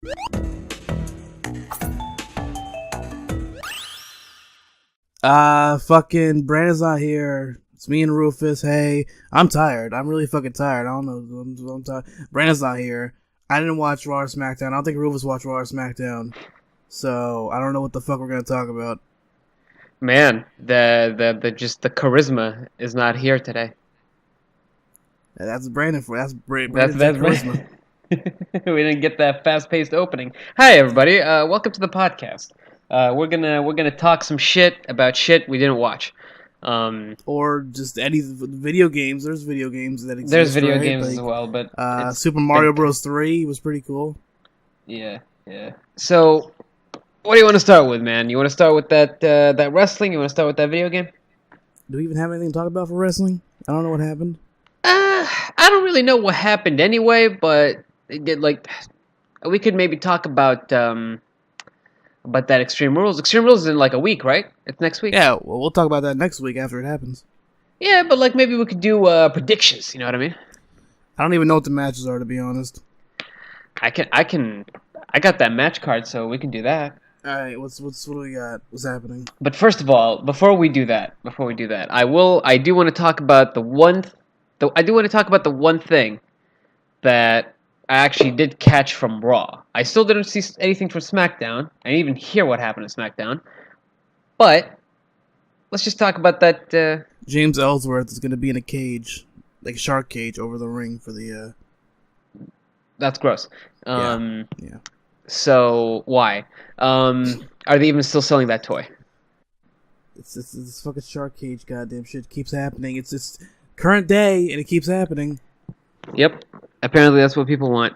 Fucking Brandon's not here. It's me and Rufus. Hey, I'm tired. I'm really fucking tired. I don't know. I'm tired. Brandon's not here. I didn't watch Raw or SmackDown. I don't think Rufus watched Raw or SmackDown. So I don't know what the fuck we're gonna talk about. Man, the charisma is not here today. That's Brandon for. That's Brandon's charisma. We didn't get that fast-paced opening. Hi, everybody. Welcome to the podcast. We're gonna talk some shit about shit we didn't watch. Or just any video games. There's video games that exist. There's video right? games like, as well, but Super Mario Bros. 3 was pretty cool. Yeah. So, what do you want to start with, man? You want to start with that wrestling? You want to start with that video game? Do we even have anything to talk about for wrestling? I don't know what happened. I don't really know what happened anyway, but we could maybe talk about that Extreme Rules. Extreme Rules is in like a week, right? It's next week. Yeah, well, we'll talk about that next week after it happens. Yeah, but like maybe we could do predictions. You know what I mean? I don't even know what the matches are, to be honest. I got that match card, so we can do that. All right, what do we got? What's happening? But first of all, before we do that, I do want to talk about the one thing that I actually did catch from Raw. I still didn't see anything from SmackDown. I didn't even hear what happened to SmackDown. But let's just talk about that. James Ellsworth is going to be in a cage, like a shark cage, over the ring for the. That's gross. Yeah. So why? Are they even still selling that toy? It's this fucking shark cage. Goddamn shit keeps happening. It's just current day, and it keeps happening. Yep. Apparently, that's what people want.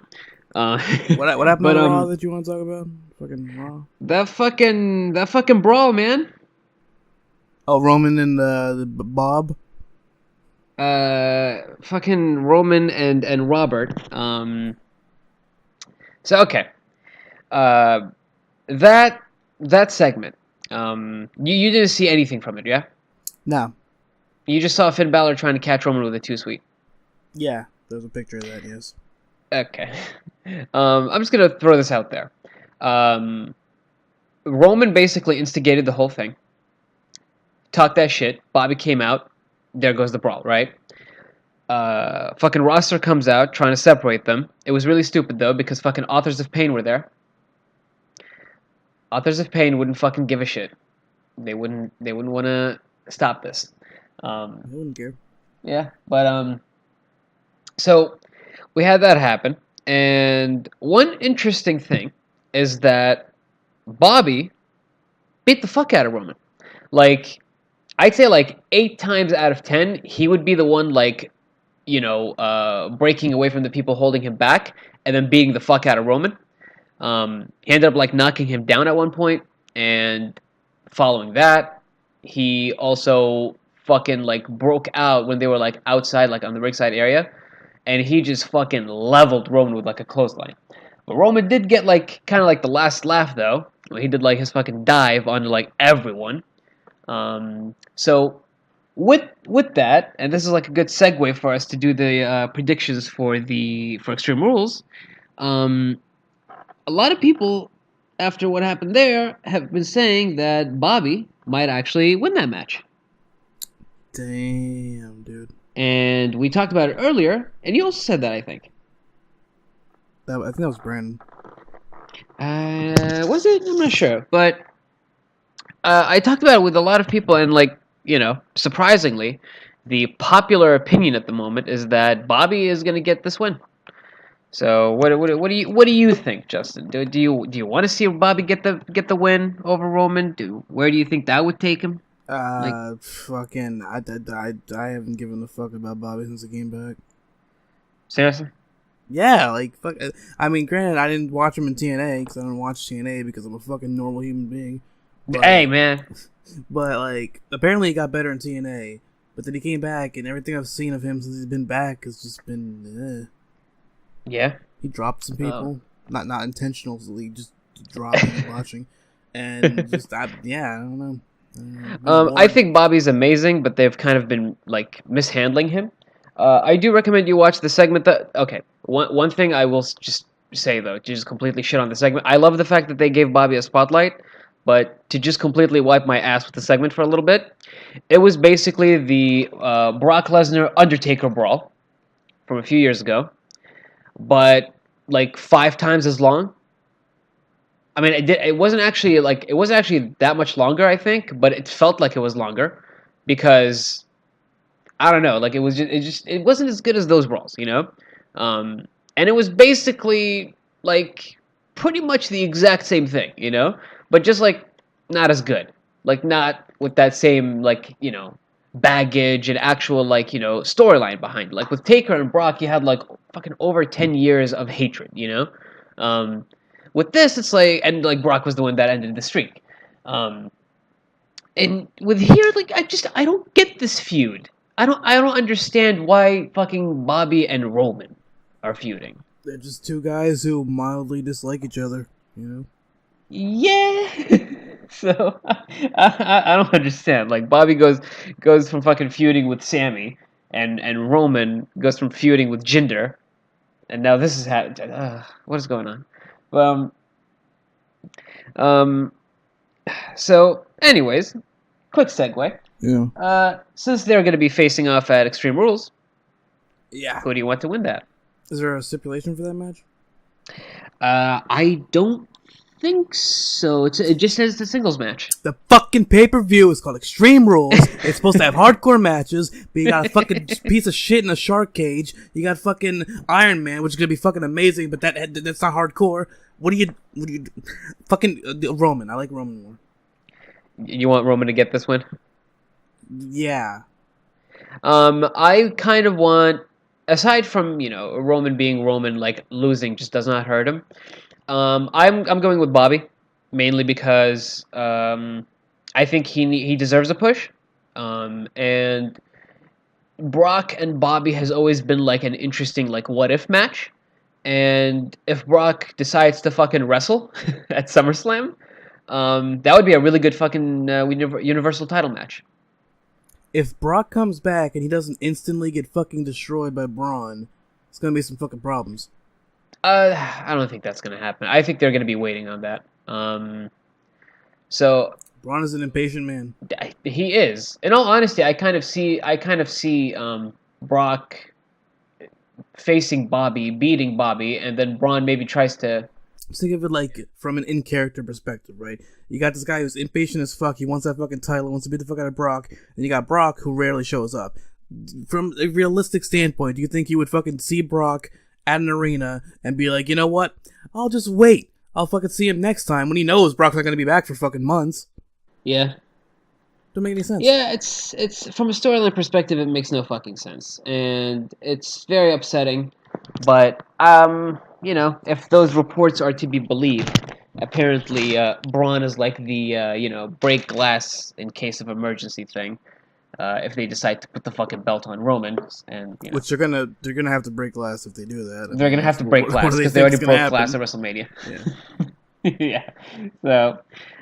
What happened to Raw that you want to talk about? Fucking Raw. That fucking brawl, man. Oh, Roman and the Bob. Fucking Roman and Robert. So okay. That segment. You didn't see anything from it, yeah? No. You just saw Finn Balor trying to catch Roman with a 2-sweet. Yeah, there's a picture of that, yes. Okay. I'm just gonna throw this out there. Roman basically instigated the whole thing. Talked that shit. Bobby came out. There goes the brawl, right? Fucking roster comes out trying to separate them. It was really stupid though because fucking Authors of Pain were there. Authors of Pain wouldn't fucking give a shit. They wouldn't want to stop this. I wouldn't care. Yeah, but so we had that happen, and one interesting thing is that Bobby beat the fuck out of Roman. Like, I'd say like 8 times out of 10, he would be the one breaking away from the people holding him back, and then beating the fuck out of Roman. He ended up like knocking him down at one point, and following that, he also fucking like broke out when they were like outside, like on the ringside area, and he just fucking leveled Roman with like a clothesline. But Roman did get like kind of like the last laugh though. He did like his fucking dive onto like everyone. So with that, and this is like a good segue for us to do the predictions for Extreme Rules. A lot of people, after what happened there, have been saying that Bobby might actually win that match. Damn, dude. And we talked about it earlier, and you also said that, I think. I think that was Brandon. Was it? I'm not sure. But I talked about it with a lot of people, and surprisingly, the popular opinion at the moment is that Bobby is going to get this win. So what do you think, Justin? Do you want to see Bobby get the win over Roman? Where do you think that would take him? Fucking, I haven't given a fuck about Bobby since he came back. Seriously? Yeah, like fuck. I mean, granted, I didn't watch him in TNA because I don't watch TNA because I'm a fucking normal human being. But, hey, man. But like, apparently he got better in TNA. But then he came back, and everything I've seen of him since he's been back has just been. Yeah. He dropped some people, not intentionally, just dropping and watching, and just I don't know. I think Bobby's amazing, but they've kind of been like mishandling him. I do recommend you watch the segment that. Okay, one thing I will just say though, to just completely shit on the segment. I love the fact that they gave Bobby a spotlight, but to just completely wipe my ass with the segment for a little bit, it was basically the Brock Lesnar Undertaker brawl from a few years ago, but like 5 times as long. I mean, it wasn't actually that much longer, I think, but it felt like it was longer because I don't know, like it wasn't as good as those brawls, you know. And it was basically like pretty much the exact same thing, you know, but just like not as good, like not with that same like baggage and actual like storyline behind it. Like with Taker and Brock, you had like fucking over 10 years of hatred, you know. With this, it's like, and like Brock was the one that ended the streak. And with here, like I don't get this feud. I don't understand why fucking Bobby and Roman are feuding. They're just two guys who mildly dislike each other, you know? Yeah. So I don't understand. Like Bobby goes from fucking feuding with Sammy, and Roman goes from feuding with Jinder, and now this is what is going on? Um. So, anyways, quick segue. Yeah. Since they're going to be facing off at Extreme Rules, Yeah. who do you want to win that? Is there a stipulation for that match? I don't think so. It just says the singles match. The fucking pay-per-view is called Extreme Rules. It's supposed to have hardcore matches, but you got a fucking piece of shit in a shark cage. You got fucking Iron Man, which is gonna be fucking amazing, but that's not hardcore. What do you do? Fucking Roman. I like Roman more. You want Roman to get this win? Yeah. I kind of want, aside from Roman being Roman, like losing just does not hurt him. I'm going with Bobby, mainly because I think he deserves a push, and Brock and Bobby has always been like an interesting like what if match, and if Brock decides to fucking wrestle at SummerSlam, that would be a really good fucking Universal title match. If Brock comes back and he doesn't instantly get fucking destroyed by Braun, it's gonna be some fucking problems. I don't think that's gonna happen. I think they're gonna be waiting on that. So Braun is an impatient man. he is. In all honesty, I kind of see Brock facing Bobby, beating Bobby, and then Braun maybe tries to. Just think of it like from an in-character perspective, right? You got this guy who's impatient as fuck. He wants that fucking title, wants to beat the fuck out of Brock. And you got Brock, who rarely shows up. From a realistic standpoint, do you think you would fucking see Brock at an arena and be like, you know what? I'll just wait. I'll fucking see him next time when he knows Brock's not gonna be back for fucking months. Yeah. Don't make any sense. Yeah, it's from a storyline perspective, it makes no fucking sense, and it's very upsetting. But if those reports are to be believed, apparently Braun is like the break glass in case of emergency thing. If they decide to put the fucking belt on Roman, and which they're gonna have to break glass if they do that. They're gonna have to break glass because they already broke glass at WrestleMania. Yeah. Yeah. So,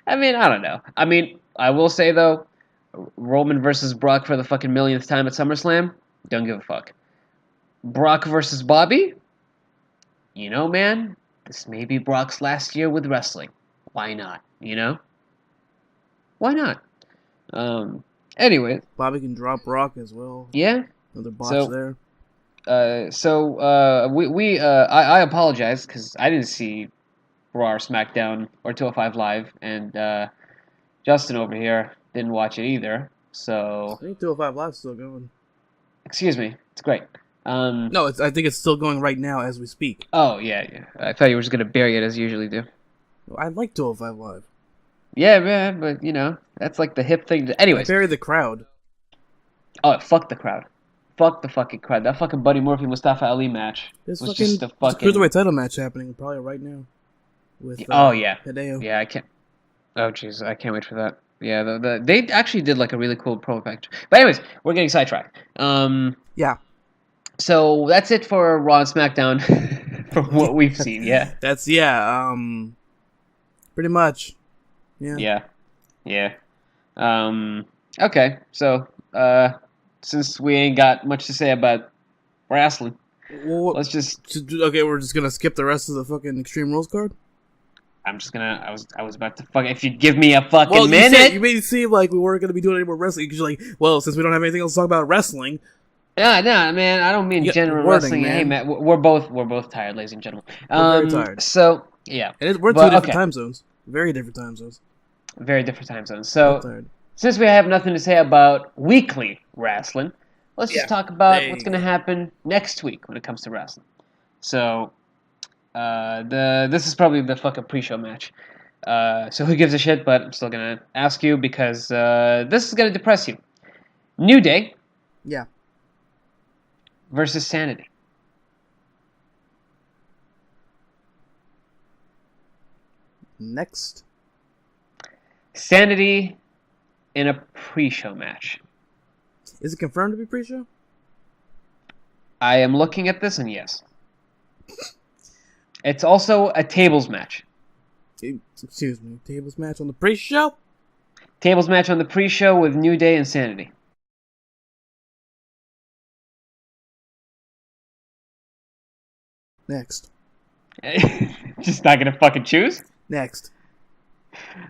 I mean, I don't know. I mean, I will say though, Roman versus Brock for the fucking millionth time at SummerSlam, don't give a fuck. Brock versus Bobby, man, this may be Brock's last year with wrestling. Why not? Why not? Anyway, Bobby can drop Brock as well. Yeah. Another botch there. I apologize because I didn't see Raw or SmackDown or 205 Live, and Justin over here didn't watch it either. So I think 205 Live's still going. Excuse me, it's great. No, I think it's still going right now as we speak. Oh yeah. I thought you were just gonna bury it as you usually do. I like 205 Live. Yeah, man, but that's like the hip thing. Anyways, bury the crowd. Oh, fuck the crowd. Fuck the fucking crowd. That fucking Buddy Murphy Mustafa Ali match was just a fucking cruiserweight title match happening probably right now. With yeah, Hideo. Yeah, I can't. Oh jeez, I can't wait for that. Yeah, they actually did like a really cool promo package. But anyways, we're getting sidetracked. Yeah. So that's it for Raw and SmackDown from what we've seen. Yeah. That's pretty much. Yeah. Okay, so since we ain't got much to say about wrestling, Well, Let's just. okay, we're just gonna skip the rest of the fucking Extreme Rules card. I'm just gonna. I was about to fuck. If you give me a fucking Well, minute. you made it seem like we weren't gonna be doing any more wrestling because you're like, well, since we don't have anything else to talk about wrestling. Yeah, no, man. I don't mean general wrestling. Man. Hey, man, we're both tired, ladies and gentlemen. We're very tired. So yeah, we're in two different time zones. Very different time zones. Very different time zones. So since we have nothing to say about weekly wrestling, let's just talk about what's gonna happen next week when it comes to wrestling. So, this is probably the fucking pre-show match. So who gives a shit? But I'm still gonna ask you because this is gonna depress you. New Day. Yeah. Versus Sanity. Next. Sanity in a pre-show match. Is it confirmed to be pre-show? I am looking at this, and yes. It's also a tables match. Excuse me. Tables match on the pre-show? Tables match on the pre-show with New Day and Sanity. Next. Just not gonna fucking choose? Next.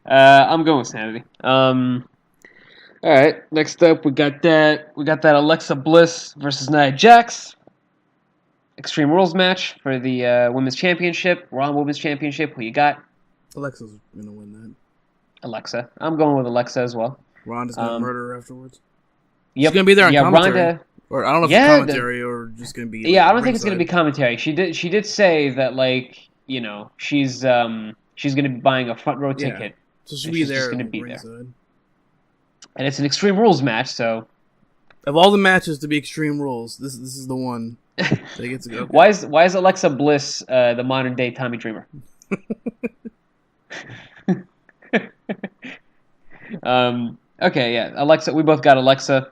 I'm going with Sanity. Alright, next up we got that Alexa Bliss versus Nia Jax. Extreme Rules match for the Women's Championship, Raw Women's Championship. Who you got? Alexa's gonna win that. Alexa. I'm going with Alexa as well. Ronda's gonna murder her afterwards. Yep. She's gonna be there on commentary. Ronda, or I don't know if it's commentary or just gonna be. I don't think it's gonna be commentary. She did say that, like, you know, she's gonna be buying a front row ticket. So she'll be there. She's gonna be there. And it's an Extreme Rules match, so. Of all the matches to be Extreme Rules, this is the one that gets to go. Why is Alexa Bliss the modern day Tommy Dreamer? Okay, yeah, Alexa. We both got Alexa.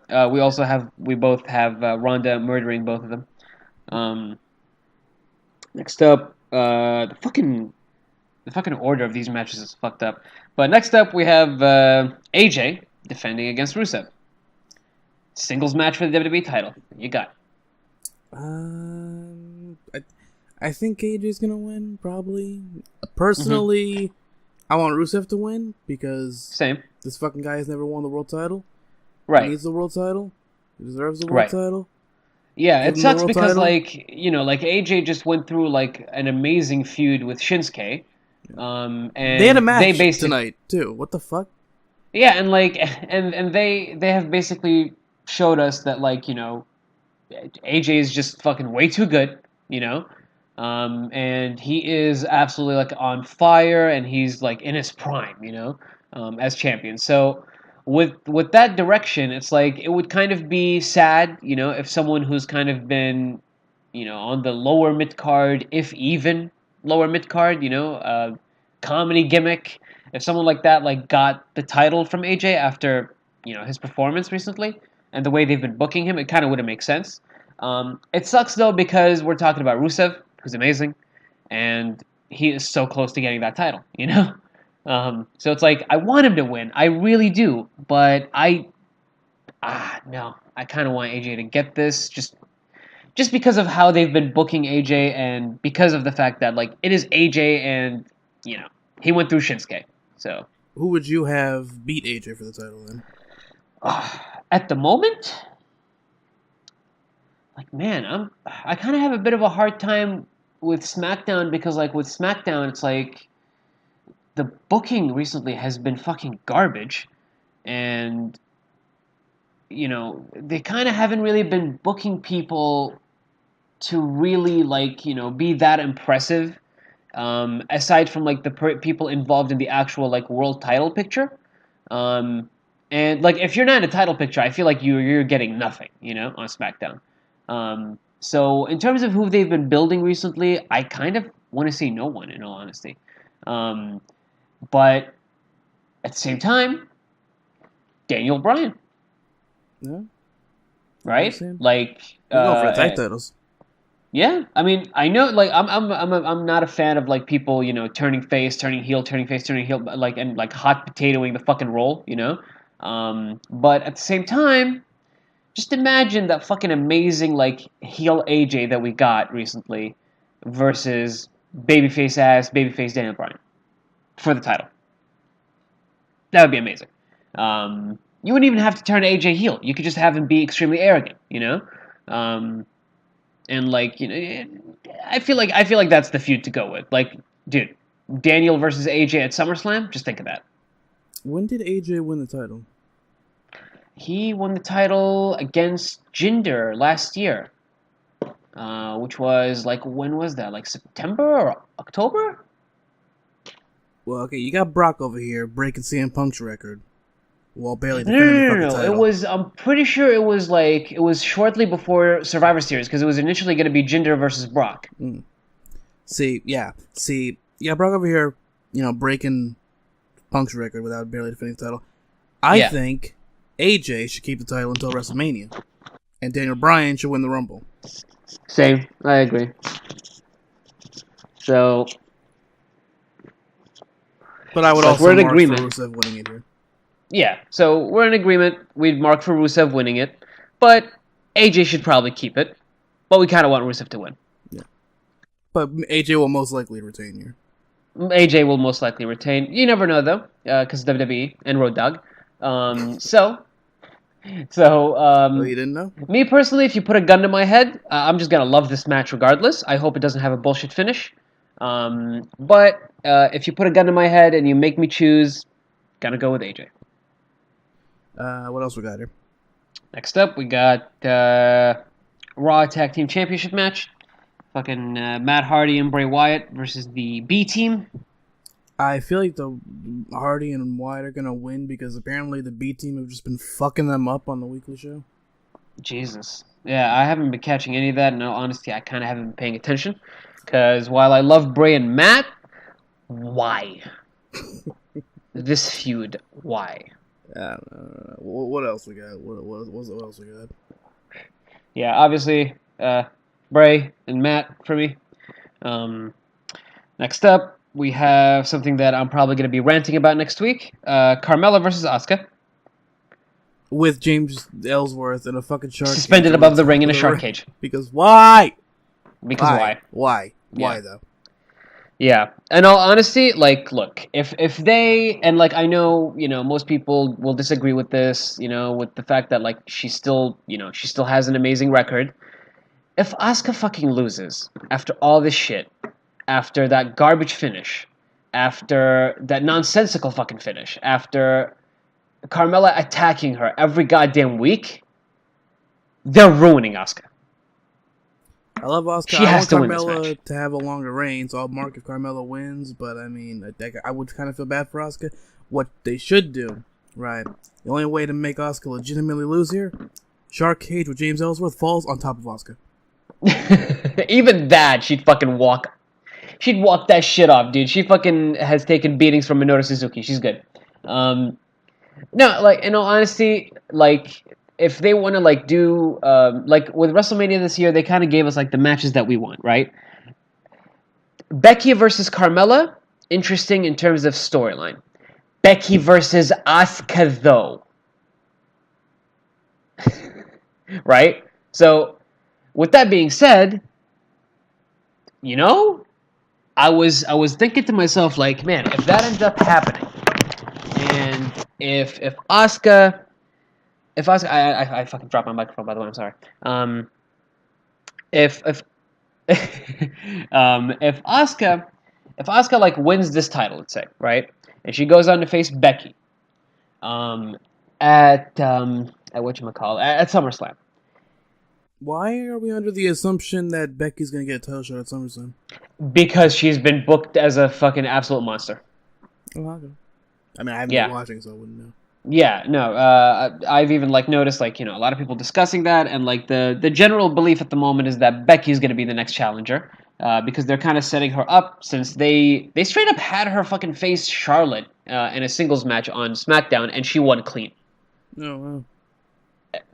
We both have Ronda murdering both of them. Next up, the fucking order of these matches is fucked up. But next up, we have AJ defending against Rusev. Singles match for the WWE title. You got. I think AJ's gonna win probably. Personally, I want Rusev to win because this fucking guy has never won the world title. Right. He needs the world title. He deserves the world title. Yeah, it sucks because like AJ just went through like an amazing feud with Shinsuke. And they had a match tonight too. What the fuck? Yeah, and like and they have basically showed us that, like, you know, AJ is just fucking way too good, you know. And he is absolutely like on fire, and he's like in his prime, you know, as champion. So with that direction, it's like it would kind of be sad, you know, if someone who's kind of been, you know, on the lower mid card, if even lower mid card, you know, comedy gimmick, if someone like that like got the title from AJ after, you know, his performance recently and the way they've been booking him, it kind of wouldn't make sense. It sucks though because we're talking about Rusev, who's amazing, and he is so close to getting that title, you know? So it's like, I want him to win. I really do. But no. I kind of want AJ to get this just because of how they've been booking AJ and because of the fact that, like, it is AJ and, you know, he went through Shinsuke. So. Who would you have beat AJ for the title then? At the moment? Like, man, I kind of have a bit of a hard time with SmackDown because, like, with SmackDown, it's like the booking recently has been fucking garbage, and, you know, they kind of haven't really been booking people to really, like, you know, be that impressive, aside from, like, the people involved in the actual, like, world title picture. And, like, if you're not in a title picture, I feel like you're getting nothing, you know, on SmackDown. So in terms of who they've been building recently, I kind of want to see no one, in all honesty. But at the same time, Daniel Bryan. Yeah. Right? Like, go for the tag titles. Yeah, I mean, I know, like, I'm not a fan of, like, people, you know, turning face, turning heel, turning face, turning heel, like, and, like, hot potatoing the fucking role, you know. But at the same time, Just imagine that fucking amazing like heel AJ that we got recently versus babyface Daniel Bryan for the title. That would be amazing. You wouldn't even have to turn AJ heel. You could just have him be extremely arrogant, you know. And like I feel like that's the feud to go with. Like, dude, Daniel versus AJ at SummerSlam. Just think of that. When did AJ win the title? He won the title against Jinder last year, which was like, when was that? Like September or October? Well, okay, you got Brock over here breaking CM Punk's record while barely defending the fucking title. It was. I'm pretty sure it was shortly before Survivor Series because it was initially going to be Jinder versus Brock. See, Brock over here, breaking Punk's record without barely defending the title. I think AJ should keep the title until WrestleMania, and Daniel Bryan should win the Rumble. Same, I agree. So, but I would also mark for Rusev winning it here. Yeah, so we're in agreement. We'd mark for Rusev winning it, but AJ should probably keep it. But we kind of want Rusev to win. Yeah, but AJ will most likely retain here. AJ will most likely retain. You never know though, because WWE and Road Dogg. So you didn't know? Me personally, if you put a gun to my head, I'm just gonna love this match regardless. I hope it doesn't have a bullshit finish. But if you put a gun to my head and you make me choose, gotta go with AJ. What else we got here? Next up, we got Raw Tag Team Championship match. Fucking Matt Hardy and Bray Wyatt versus the B Team. I feel like the Hardy and Wyatt are gonna win because apparently the B Team have just been fucking them up on the weekly show. Jesus. Yeah, I haven't been catching any of that. No, honestly, I kind of haven't been paying attention. Because while I love Bray and Matt, why? This feud, why? What else we got? What else we got? Yeah, obviously, Bray and Matt for me. Next up, we have something that I'm probably going to be ranting about next week. Carmella versus Asuka. With James Ellsworth in a fucking shark cage. Suspended above the ring in a shark cage. Because why? Because why? Why? Why, though? Yeah. In all honesty, like, look, if they, and like, I know, most people will disagree with this, with the fact that, like, she still has an amazing record. If Asuka fucking loses after all this shit, after that garbage finish, after that nonsensical fucking finish, after Carmella attacking her every goddamn week, they're ruining Asuka. I love Asuka. She has I want to Carmella win this match. to have a longer reign, so I'll mark if Carmella wins, but I mean, I would kind of feel bad for Asuka. What they should do, right? The only way to make Asuka legitimately lose here, shark cage with James Ellsworth falls on top of Asuka. Even that, she'd fucking walk. She'd walk that shit off, dude. She fucking has taken beatings from Minoru Suzuki. She's good. No, like, in all honesty, like, if they want to, like, do, like, with WrestleMania this year, they kind of gave us, like, the matches that we want, right? Becky versus Carmella, interesting in terms of storyline. Becky versus Asuka, though. Right? So, with that being said, I was thinking to myself, like, man, if that ends up happening, and if Asuka, I fucking dropped my microphone, by the way, I'm sorry. If Asuka like wins this title, let's say, right, and she goes on to face Becky, at whatchamacallit, at SummerSlam. Why are we under the assumption that Becky's gonna get a title shot at SummerSlam? Because she's been booked as a fucking absolute monster. Oh, okay. I mean, I haven't been watching, so I wouldn't know. Yeah, no, I've even, like, noticed, like, a lot of people discussing that, and, like, the general belief at the moment is that Becky's going to be the next challenger, because they're kind of setting her up, since they straight up had her fucking face Charlotte in a singles match on SmackDown, and she won clean. Oh, wow.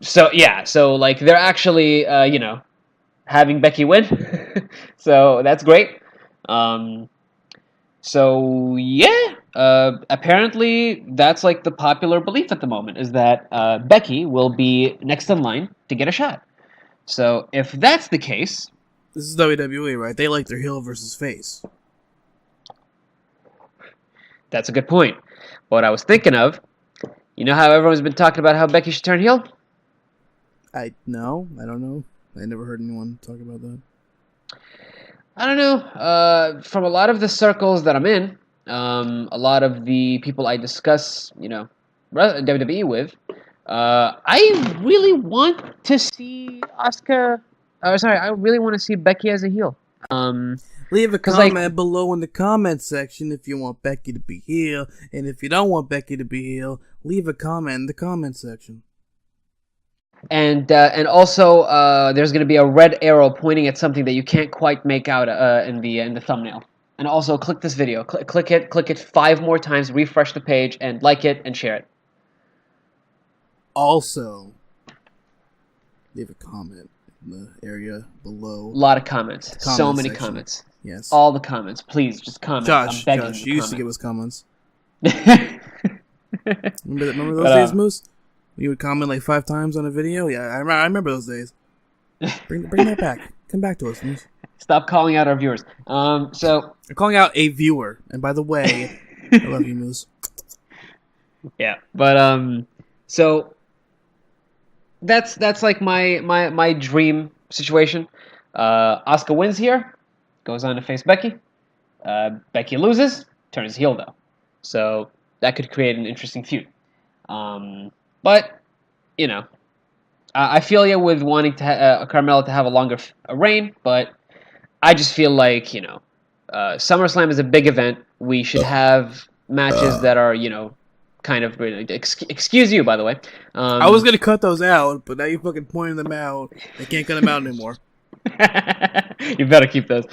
So, yeah, so, like, they're actually, having Becky win, so that's great. So yeah, apparently that's like the popular belief at the moment is that Becky will be next in line to get a shot. So if that's the case, This is WWE, right? They like their heel versus face. that's a good point. What I was thinking of, you know how everyone's been talking about how Becky should turn heel? I don't know. I never heard anyone talk about that. I don't know. From a lot of the circles that I'm in, a lot of the people I discuss, WWE with, I really want to see Asuka. I really want to see Becky as a heel. Leave a 'Cause, comment below in the comment section if you want Becky to be heel, and if you don't want Becky to be heel, leave a comment in the comment section. And also, there's going to be a red arrow pointing at something that you can't quite make out in the thumbnail. And also, click this video. Click it 5 more times. Refresh the page and like it and share it. Also, leave a comment in the area below. A lot of comments. So many section. comments. Yes. All the comments. Please, just comment. Josh, I'm begging you used to give us comments. Remember those days, Moose? You would comment like 5 times on a video? Yeah, I remember those days. Bring that back. Come back to us, Moose. Stop calling out our viewers. So I'm calling out a viewer. And by the way, I love you, Moose. yeah, but so that's like my dream situation. Asuka wins here, goes on to face Becky. Becky loses, turns heel though. So that could create an interesting feud. But I feel you with wanting to Carmella to have a longer reign, but I just feel like SummerSlam is a big event. We should have matches that are kind of excuse you, by the way. I was gonna cut those out, but now you fucking pointed them out. I can't cut them out anymore. You better keep those.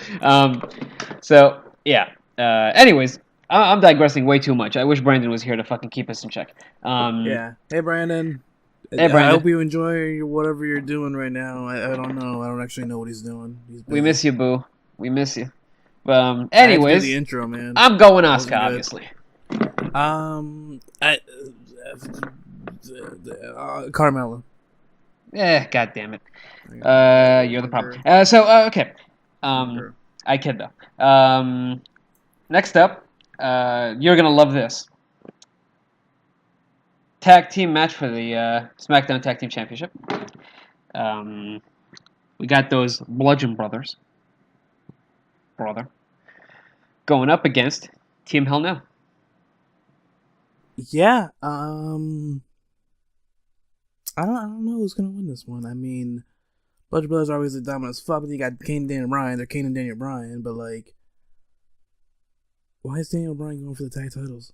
So yeah. Anyways, I'm digressing way too much. I wish Brandon was here to fucking keep us in check. Yeah. Hey, Brandon. Hey, Brandon. I hope you enjoy whatever you're doing right now. I don't know. I don't actually know what he's doing. We miss you, Boo. We miss you. Anyways, the intro, man. I'm going Asuka, obviously. Carmella. God damn it. You're the problem. Okay. I kid though. Next up, you're gonna love this. Tag team match for the SmackDown Tag Team Championship. We got those Bludgeon Brothers. Going up against Team Hell No. Yeah, I don't know who's gonna win this one. I mean, Bludgeon Brothers are always dominant as fuck. You got Kane and Daniel Bryan. They're Kane and Daniel Bryan, but like, why is Daniel Bryan going for the tag titles?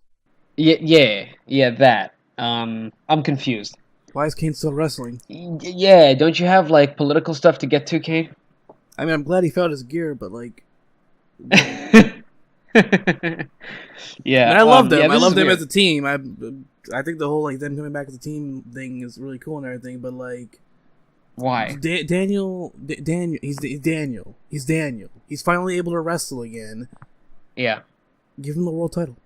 Yeah, that. I'm confused. Why is Kane still wrestling? Yeah, don't you have like political stuff to get to, Kane? I mean, I'm glad he found his gear, but like, yeah, and I love them. Yeah, I love them as a team. I think the whole like them coming back as a team thing is really cool and everything. But like, why? Daniel, he's Daniel. He's Daniel. He's finally able to wrestle again. Yeah. Give him the world title.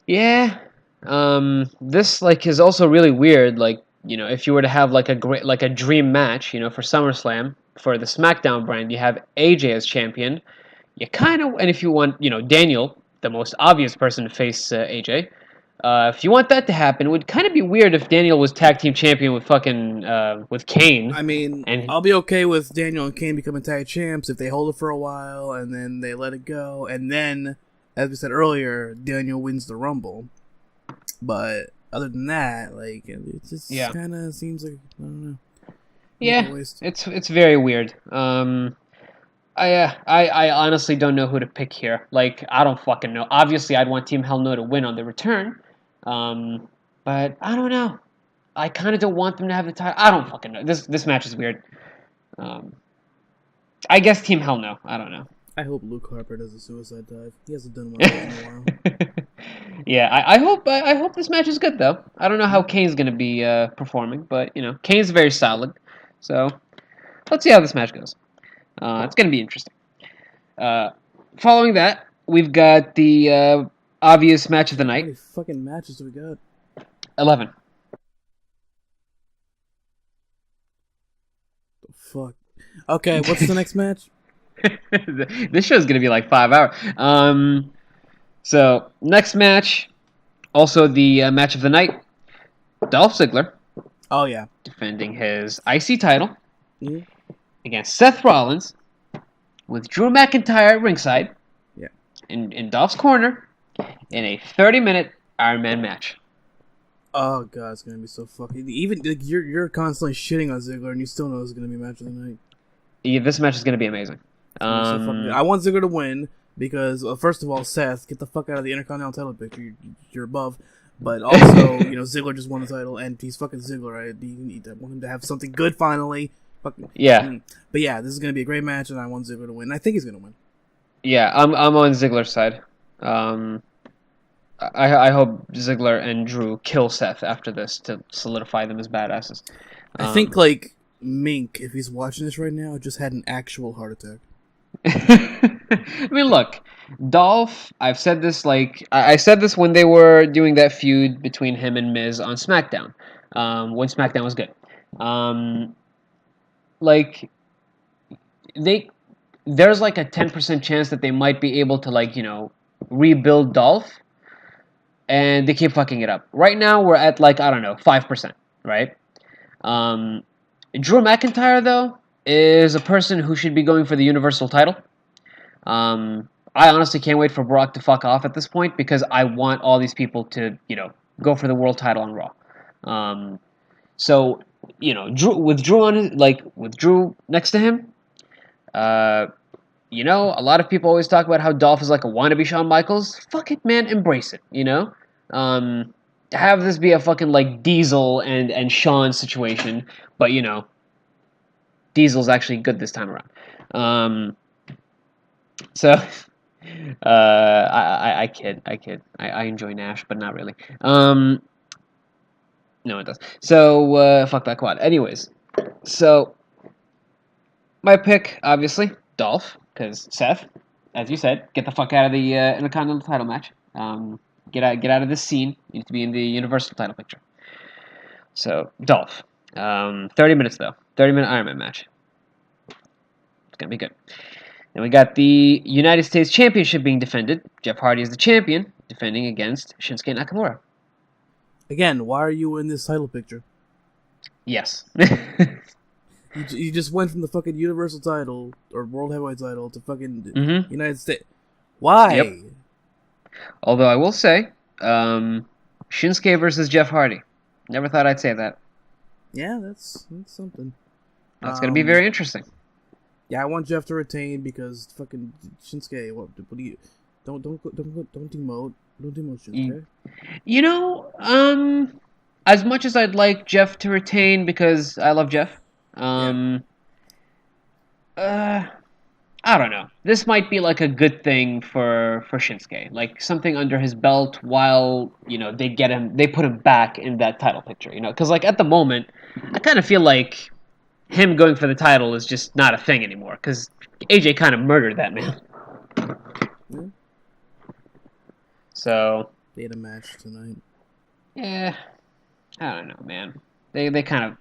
Yeah. This like is also really weird. Like, if you were to have like a dream match, for SummerSlam for the SmackDown brand, you have AJ as champion. You kind of, and if you want, Daniel, the most obvious person to face AJ. If you want that to happen, it would kind of be weird if Daniel was tag team champion with with Kane. I mean, I'll be okay with Daniel and Kane becoming tag champs if they hold it for a while and then they let it go, and then, as we said earlier, Daniel wins the Rumble. But other than that, like, it just kind of seems like, I don't know. Yeah, it's very weird. I honestly don't know who to pick here. Like, I don't fucking know. Obviously, I'd want Team Hell No to win on the return. But I don't know. I kind of don't want them to have the title. I don't fucking know. This match is weird. I guess Team Hell No. I don't know. I hope Luke Harper does a suicide dive. He hasn't done one in a while. Yeah, I hope this match is good though. I don't know how Kane's gonna be performing, but Kane's very solid. So let's see how this match goes. It's gonna be interesting. Following that, we've got the obvious match of the How night. many fucking matches do we got? 11. The fuck. Okay, what's the next match? This show's gonna be like 5 hours. So next match, also the match of the night. Dolph Ziggler Oh yeah. defending his IC title Hmm. against Seth Rollins with Drew McIntyre at ringside Yeah. in Dolph's corner in a 30-minute Iron Man match. Oh god, it's gonna be so fucking. Even like, you're constantly shitting on Ziggler, and you still know it's gonna be a match of the night. Yeah, this match is gonna be amazing. It's gonna be so fucking good. I want Ziggler to win because first of all, Seth, get the fuck out of the Intercontinental title picture. You're above. But also, Ziggler just won the title, and he's fucking Ziggler. I want him to have something good finally. Fucking Yeah. But yeah, this is gonna be a great match, and I want Ziggler to win. I think he's gonna win. Yeah, I'm on Ziggler's side. I hope Ziggler and Drew kill Seth after this to solidify them as badasses. I think like Mink, if he's watching this right now, just had an actual heart attack. I mean, look, Dolph. I've said this I said this when they were doing that feud between him and Miz on SmackDown, when SmackDown was good. Like there's like a 10% chance that they might be able to rebuild Dolph, and they keep fucking it up. Right now, we're at I don't know 5%, right? Drew McIntyre though is a person who should be going for the Universal title. I honestly can't wait for Brock to fuck off at this point because I want all these people to, go for the world title on Raw. With Drew next to him, a lot of people always talk about how Dolph is like a wannabe Shawn Michaels. Fuck it, man, embrace it. Have this be a fucking Diesel and Shawn situation, but Diesel's actually good this time around. So, I kid. I enjoy Nash, but not really. No, it does. So, fuck that quad. Anyways, so my pick, obviously, Dolph, because Seth, as you said, get the fuck out of the Intercontinental title match. Get out of this scene. You need to be in the Universal title picture. So, Dolph. 30 minutes, though. 30-minute Iron Man match. It's going to be good. Then we got the United States Championship being defended. Jeff Hardy is the champion, defending against Shinsuke Nakamura. Again, why are you in this title picture? Yes. You just went from the fucking Universal title, or World Heavyweight title, to fucking United States. Why? Yep. Although I will say, Shinsuke versus Jeff Hardy. Never thought I'd say that. Yeah, that's something. That's going to be very interesting. Yeah, I want Jeff to retain because fucking Shinsuke. What do you? Don't demote. Don't demote Shinsuke. As much as I'd like Jeff to retain because I love Jeff, I don't know. This might be like a good thing for Shinsuke, like something under his belt while they put him back in that title picture, because at the moment, I kind of feel like him going for the title is just not a thing anymore because AJ kind of murdered that man. Yeah. So they had a match tonight. Yeah, I don't know, man. They kind of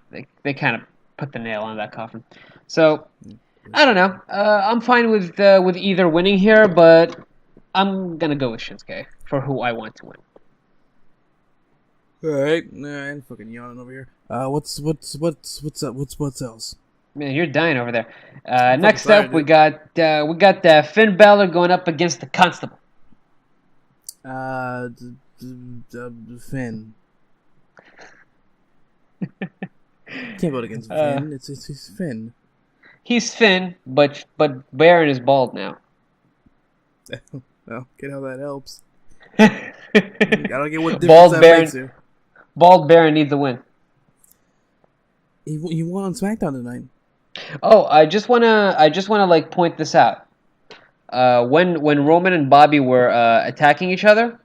put the nail on that coffin. So I don't know. I'm fine with either winning here, but I'm gonna go with Shinsuke for who I want to win. All right, I'm fucking yawning over here. What's else? Man, you're dying over there. Next up, we got Finn Balor going up against the Constable. Finn. Can't vote against Finn. It's Finn. He's Finn, but Baron is bald now. Well, get how that helps. I don't get what difference bald that Baron, makes you. Bald Baron needs a win. You won on SmackDown tonight. Oh, I just wanna point this out. When Roman and Bobby were attacking each other,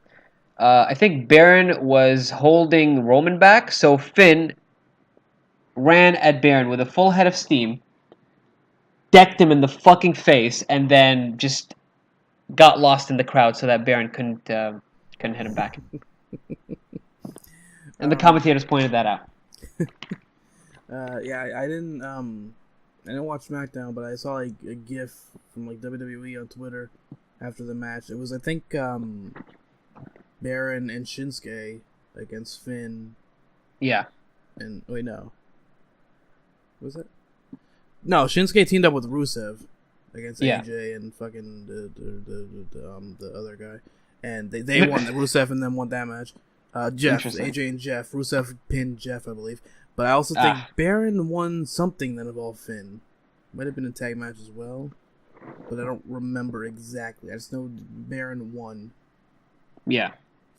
I think Baron was holding Roman back, so Finn ran at Baron with a full head of steam, decked him in the fucking face, and then just got lost in the crowd so that Baron couldn't hit him back. And the commentators pointed that out. Yeah, I didn't watch SmackDown, but I saw like a GIF from like WWE on Twitter after the match. It was, I think, Baron and Shinsuke against Finn. Yeah. And wait, no. Was it? No, Shinsuke teamed up with Rusev against AJ and fucking the other guy, and they won. Rusev and them won that match. Jeff, AJ and Jeff. Rusev pinned Jeff, I believe. But I also think Baron won something that involved Finn. Might have been a tag match as well, but I don't remember exactly. I just know Baron won. Yeah.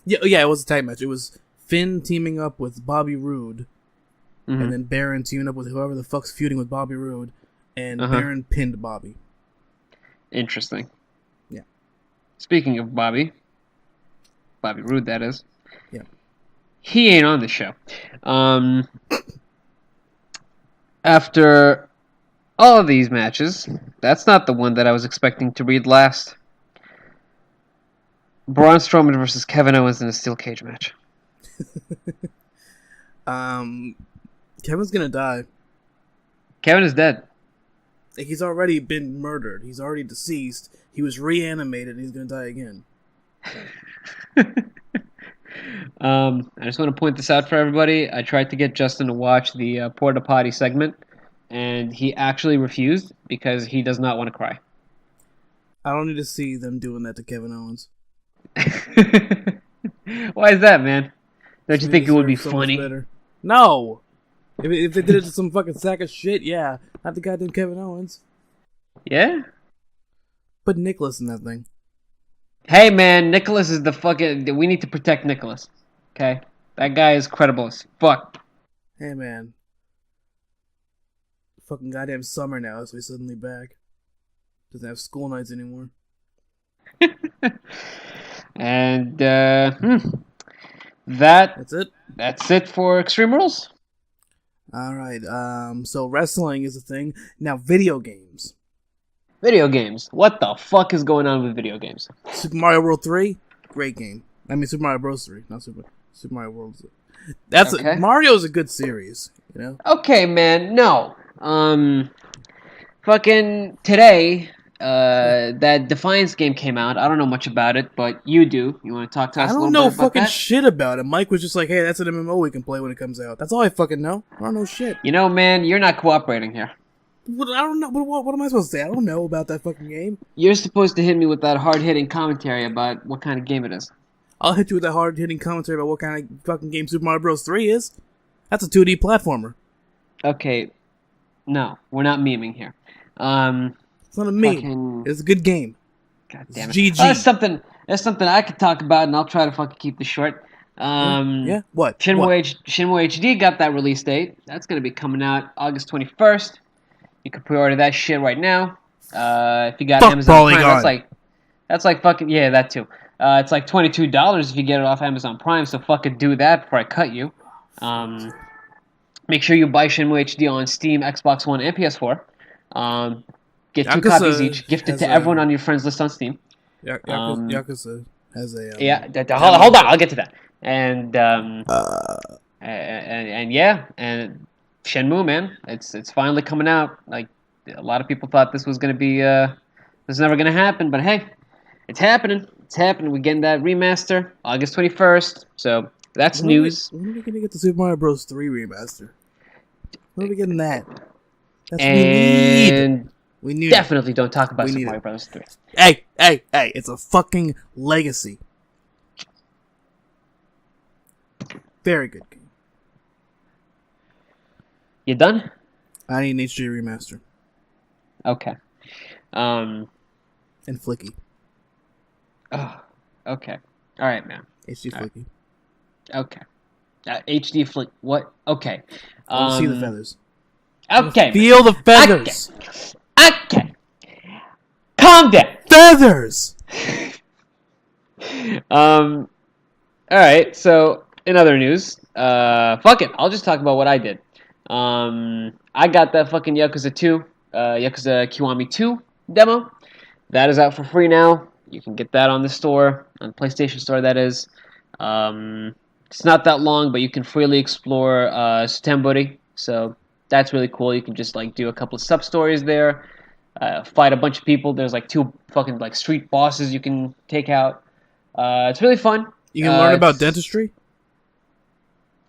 Yeah, it was a tag match. It was Finn teaming up with Bobby Roode, and then Baron teaming up with whoever the fuck's feuding with Bobby Roode, and Baron pinned Bobby. Interesting. Yeah. Speaking of Bobby Roode, that is. Yeah. He ain't on the show. After all of these matches, that's not the one that I was expecting to read last. Braun Strowman versus Kevin Owens in a steel cage match. Kevin's gonna die. Kevin is dead. Like, he's already been murdered. He's already deceased. He was reanimated. And he's gonna die again. I just want to point this out for everybody. I tried to get Justin to watch the Porta Potty segment, and he actually refused because he does not want to cry. I don't need to see them doing that to Kevin Owens. Why is that, man? Don't you think it would be funny? No! If they did it to some fucking sack of shit, yeah. Not the goddamn Kevin Owens. Yeah? Put Nicholas in that thing. Hey, man, Nicholas is the fucking... We need to protect Nicholas. Okay? That guy is credible as fuck. Hey, man. Fucking goddamn summer now, so he's suddenly back. Doesn't have school nights anymore. And, That's it? That's it for Extreme Rules. Alright, so wrestling is a thing. Now, video games. Video games. What the fuck is going on with video games? Super Mario World 3, great game. I mean, Super Mario Bros. 3, not Super Mario World 3. That's okay. Mario's a good series, you know? Okay, man, no. Fucking today, that Defiance game came out. I don't know much about it, but you do. You want to talk to us a little bit about that? I don't know fucking shit about it. Mike was just like, hey, that's an MMO we can play when it comes out. That's all I fucking know. I don't know shit. You know, man, you're not cooperating here. I don't know. What am I supposed to say? I don't know about that fucking game. You're supposed to hit me with that hard-hitting commentary about what kind of game it is. I'll hit you with that hard-hitting commentary about what kind of fucking game Super Mario Bros. 3 is. That's a 2D platformer. Okay. No, we're not memeing here. It's not a meme. It's a good game. God damn it. GG. That's something I could talk about, and I'll try to fucking keep this short. Yeah? What? Shenmue HD got that release date. That's going to be coming out August 21st. You can pre-order that shit right now. If you got Amazon Prime, that's like fucking, yeah, that too. It's like $22 if you get it off Amazon Prime, so fucking do that before I cut you. Make sure you buy Shenmue HD on Steam, Xbox One, and PS4. Get 2 copies each. Gift it to everyone on your friends list on Steam. Yakuza has a... hold on, I'll get to that. And yeah, and Shenmue, man, it's finally coming out. Like, a lot of people thought this was gonna be this was never gonna happen, but hey, it's happening. It's happening. We're getting that remaster August 21st. So that's news. When are we gonna get the Super Mario Bros. 3 remaster? When are we getting that? That's and we need. Definitely don't talk about Super Mario Bros. 3. Hey! It's a fucking legacy. Very good game. You done? I need an HD remaster. Okay. And Flicky. Oh, okay. All right, man. HD Flicky. Okay. HD Flick. What? Okay. See the feathers. Okay. Feel the feathers. Okay. Calm down. Feathers. All right. So, in other news, fuck it. I'll just talk about what I did. I got that fucking Yakuza 2, Yakuza Kiwami 2 demo. That is out for free now. You can get that on the store, on the PlayStation Store, that is. It's not that long, but you can freely explore Sutembori, so that's really cool. You can just like do a couple of sub stories there, fight a bunch of people. There's like 2 fucking like street bosses you can take out. It's really fun. You can learn about dentistry.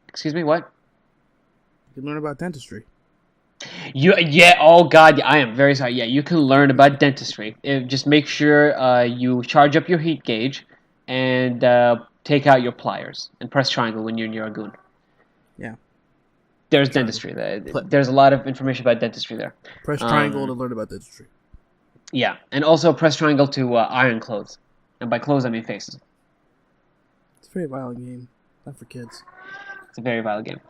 Excuse me, what? You can learn about dentistry. Oh god, I am very sorry. Yeah, you can learn about dentistry. Just make sure you charge up your heat gauge and take out your pliers and press triangle when you're near a goon. Yeah. There's dentistry. There's a lot of information about dentistry there. Press triangle to learn about dentistry. Yeah, and also press triangle to iron clothes. And by clothes, I mean faces. It's a very violent game. Not for kids. It's a very violent game.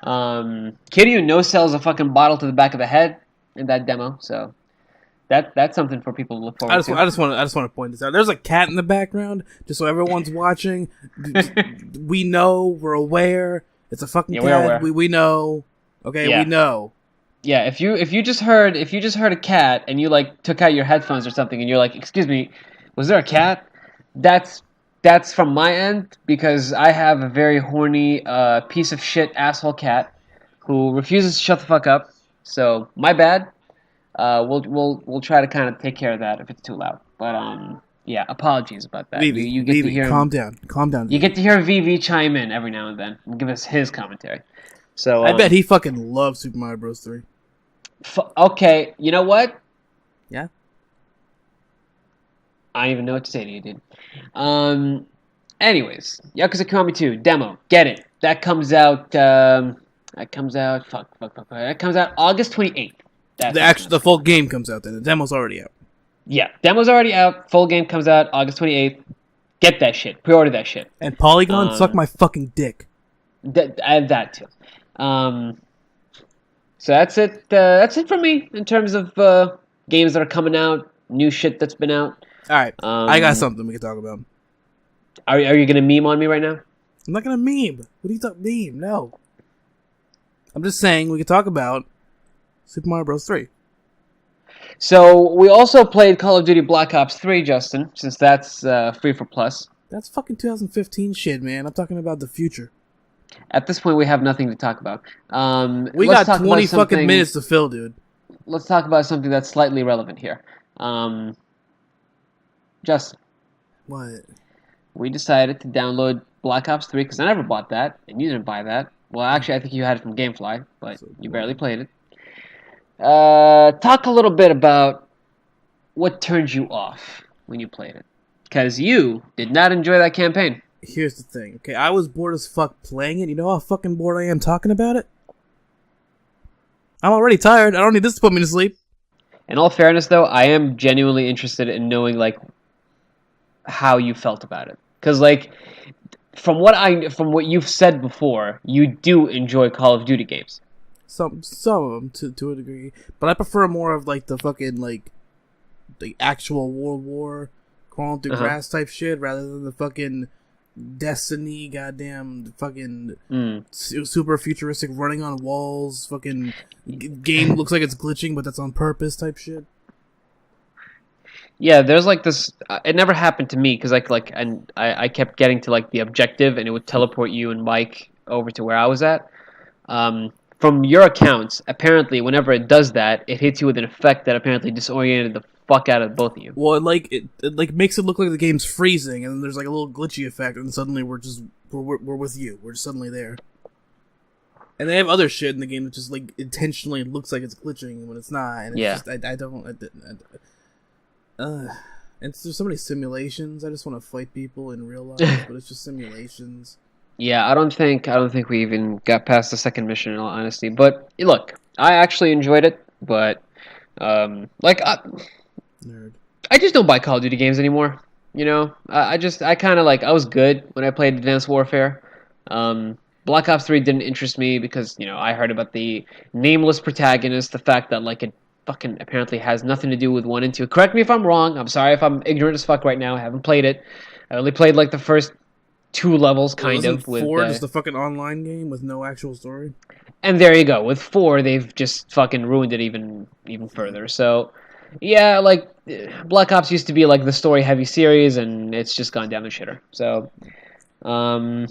Kiryu no-sells a fucking bottle to the back of the head in that demo, so that's something for people to look forward to. I just want to point this out. There's a cat in the background, just so everyone's watching. We know, we're aware. It's a fucking cat. We know. Okay, yeah. We know. Yeah, if you just heard a cat and you like took out your headphones or something and you're like, "Excuse me, was there a cat?" That's from my end because I have a very horny piece of shit asshole cat who refuses to shut the fuck up. So my bad. We'll try to kind of take care of that if it's too loud. But yeah, apologies about that. You get to hear calm down. You get to hear VV chime in every now and then and give us his commentary. So I bet he fucking loves Super Mario Bros. 3. Okay, you know what? Yeah. I don't even know what to say to you, dude. Anyways, Yakuza Kiwami 2 demo, get it. That comes out. That comes out August 28th. The full game comes out then. The demo's already out. Yeah, demo's already out. Full game comes out August 28th. Get that shit. Pre-order that shit. And Polygon, suck my fucking dick. I have that too. So that's it. That's it for me in terms of games that are coming out, new shit that's been out. All right, I got something we can talk about. Are you gonna meme on me right now? I'm not gonna meme. What are you talking meme? No. I'm just saying we can talk about Super Mario Bros. 3. So we also played Call of Duty Black Ops 3, Justin, since that's free for Plus. That's fucking 2015 shit, man. I'm talking about the future. At this point, we have nothing to talk about. We got 20 fucking minutes to fill, dude. Let's talk about something that's slightly relevant here. Justin. What? We decided to download Black Ops 3 because I never bought that, and you didn't buy that. Well, actually, I think you had it from GameFly, but you barely played it. Talk a little bit about what turned you off when you played it. Because you did not enjoy that campaign. Here's the thing, okay? I was bored as fuck playing it. You know how fucking bored I am talking about it? I'm already tired. I don't need this to put me to sleep. In all fairness, though, I am genuinely interested in knowing, like, how you felt about it. Because, like, from what you've said before, you do enjoy Call of Duty games. Some of them to a degree, but I prefer more of like the fucking like the actual World War crawling through grass type shit rather than the fucking Destiny goddamn fucking super futuristic running on walls fucking game looks like it's glitching but that's on purpose type shit. Yeah, there's like this. It never happened to me because I kept getting to like the objective and it would teleport you and Mike over to where I was at. From your accounts, apparently, whenever it does that, it hits you with an effect that apparently disoriented the fuck out of both of you. Well, it makes it look like the game's freezing, and then there's like a little glitchy effect, and suddenly we're with you. We're just suddenly there. And they have other shit in the game that just like intentionally looks like it's glitching when it's not. And it's just, I don't. And there's so many simulations. I just want to fight people in real life, but it's just simulations. Yeah, I don't think we even got past the second mission in all honesty. But look, I actually enjoyed it, but nerd. I just don't buy Call of Duty games anymore. You know, I kind of I was good when I played Advanced Warfare. Black Ops 3 didn't interest me because I heard about the nameless protagonist, the fact that it fucking apparently has nothing to do with 1 and 2. Correct me if I'm wrong. I'm sorry if I'm ignorant as fuck right now. I haven't played it. I only played the first 2 levels, kind of. With 4 just the fucking online game with no actual story. And there you go. With 4, they've just fucking ruined it even further. So, yeah, Black Ops used to be like the story-heavy series, and it's just gone down the shitter. So, But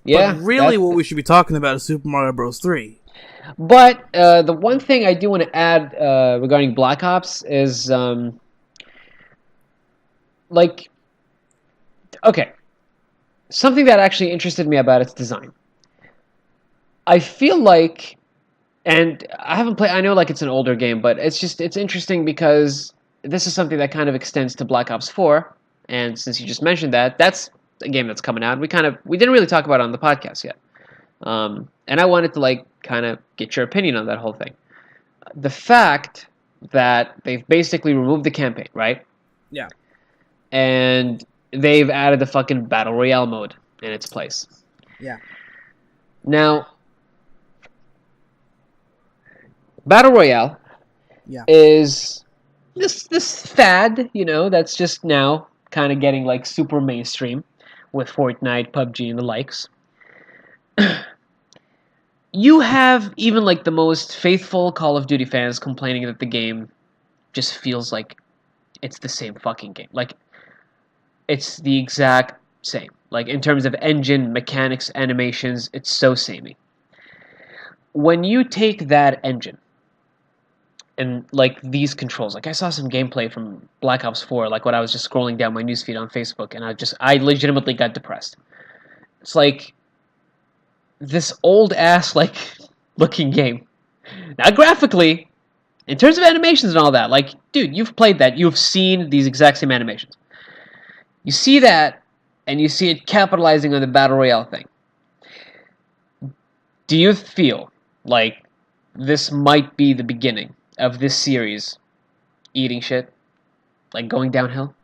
yeah, really, that. what we should be talking about is Super Mario Bros. 3. But the one thing I do want to add regarding Black Ops is, like, okay, something that actually interested me about its design. I feel like, and I haven't played. I know like it's an older game, but it's interesting because this is something that kind of extends to Black Ops 4. And since you just mentioned that, that's a game that's coming out. We didn't really talk about it on the podcast yet. And I wanted to like kind of get your opinion on that whole thing. The fact that they've basically removed the campaign, right? Yeah. And they've added the fucking battle royale mode in its place. Yeah. Now, battle royale Yeah. is this fad, that's just now kind of getting like super mainstream with Fortnite, PUBG, and the likes. You have even like the most faithful Call of Duty fans complaining that the game just feels like it's the same fucking game. Like it's the exact same. Like in terms of engine, mechanics, animations, it's so samey. When you take that engine and like these controls, like I saw some gameplay from Black Ops 4, like when I was just scrolling down my newsfeed on Facebook, and I legitimately got depressed. It's like this old ass like looking game. Now graphically, in terms of animations and all that, like, dude, you've played that. You've seen these exact same animations. You see that, and you see it capitalizing on the Battle Royale thing. Do you feel like this might be the beginning of this series eating shit? Like, going downhill?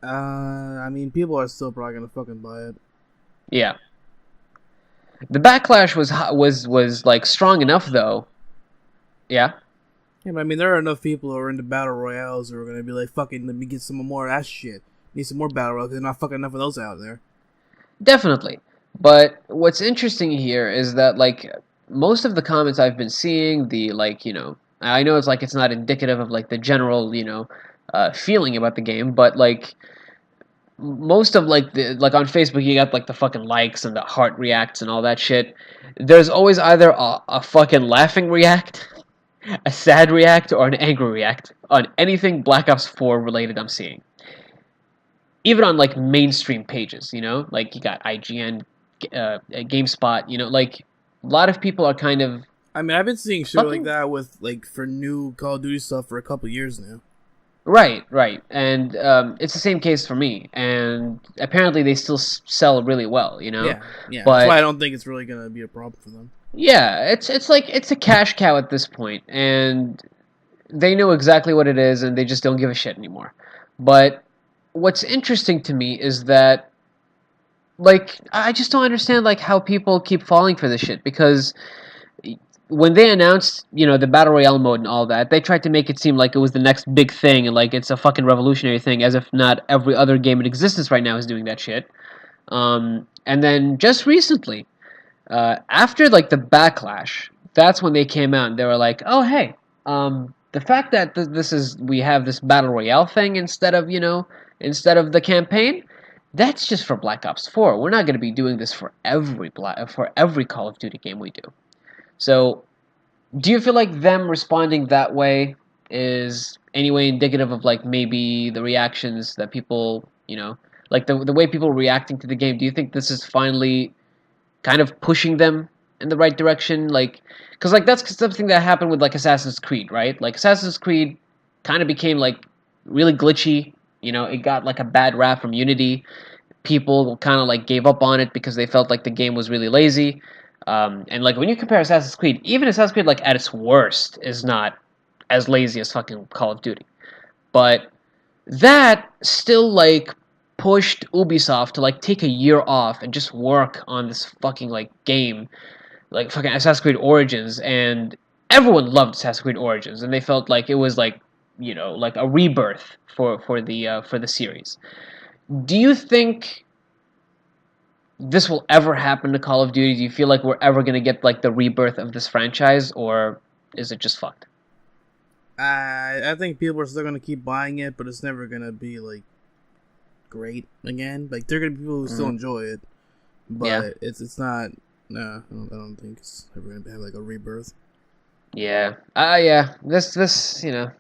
I mean, people are still probably gonna fucking buy it. Yeah. The backlash was like strong enough, though. Yeah? Yeah, but I mean, there are enough people who are into battle royales who are gonna be like, "Fucking, let me get some more of that shit. Need some more battle royales. There's not fucking enough of those out there." Definitely. But what's interesting here is that, like, most of the comments I've been seeing, I know it's like it's not indicative of, like, the general, feeling about the game, but, like, most of, like, on Facebook, you got, like, the fucking likes and the heart reacts and all that shit. There's always either a fucking laughing react, a sad react, or an angry react on anything Black Ops 4 related I'm seeing. Even on like mainstream pages, like you got IGN, GameSpot, like a lot of people are kind of I mean, I've been seeing shit like that with like for new Call of Duty stuff for a couple years now. right, and it's the same case for me. And apparently, they still sell really well, Yeah. But that's why I don't think it's really gonna be a problem for them. yeah, it's like it's a cash cow at this point, and they know exactly what it is, and they just don't give a shit anymore. But what's interesting to me is that, like, I just don't understand like how people keep falling for this shit, because when they announced, the battle royale mode and all that, they tried to make it seem like it was the next big thing and like it's a fucking revolutionary thing, as if not every other game in existence right now is doing that shit. And then just recently, after like the backlash, that's when they came out and they were like, "Oh hey, the fact that we have this battle royale thing instead of the campaign, that's just for Black Ops 4. We're not going to be doing this for every Call of Duty game we do." So, do you feel like them responding that way is anyway indicative of like maybe the reactions that people, like the way people are reacting to the game? Do you think this is finally kind of pushing them in the right direction? Like, because like that's something that happened with like Assassin's Creed, right? Like Assassin's Creed kind of became like really glitchy. It got like a bad rap from Unity. People kind of like gave up on it because they felt like the game was really lazy. And like when you compare Assassin's Creed, even Assassin's Creed like at its worst is not as lazy as fucking Call of Duty. But that still like pushed Ubisoft to like take a year off and just work on this fucking like game, like fucking Assassin's Creed Origins, and everyone loved Assassin's Creed Origins, and they felt like it was like like a rebirth for the series. Do you think this will ever happen to Call of Duty? Do you feel like we're ever gonna get like the rebirth of this franchise, or is it just fucked? I think people are still gonna keep buying it, but it's never gonna be like great again. Like there are gonna be people who still Mm, enjoy it, yeah. but it's not. No, I don't think it's ever gonna have like a rebirth. Yeah. Yeah. This,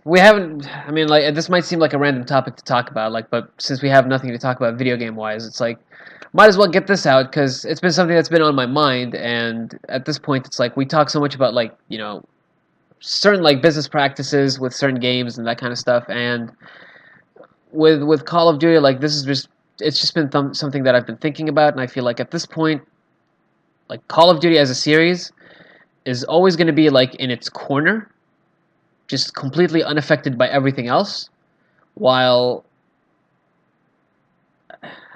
we haven't. I mean, like, this might seem like a random topic to talk about, like, but since we have nothing to talk about video game wise, it's like, might as well get this out because it's been something that's been on my mind, and at this point, it's like we talk so much about like, certain like business practices with certain games and that kind of stuff, and with Call of Duty, like, this is just it's just been something that I've been thinking about, and I feel like at this point, like Call of Duty as a series is always going to be like in its corner, just completely unaffected by everything else. While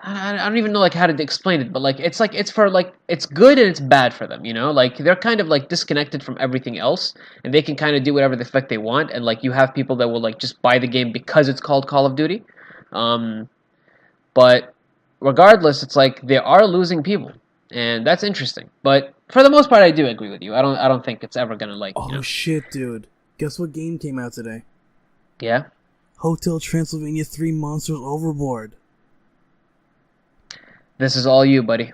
I don't even know like how to explain it, but like it's for like it's good and it's bad for them, Like they're kind of like disconnected from everything else, and they can kind of do whatever the fuck they want. And like you have people that will like just buy the game because it's called Call of Duty, um, but regardless, it's like they are losing people, and that's interesting. But for the most part, I do agree with you. I don't think it's ever gonna like Oh shit, dude! Guess what game came out today? yeah. Hotel Transylvania 3 Monsters Overboard. This is all you, buddy.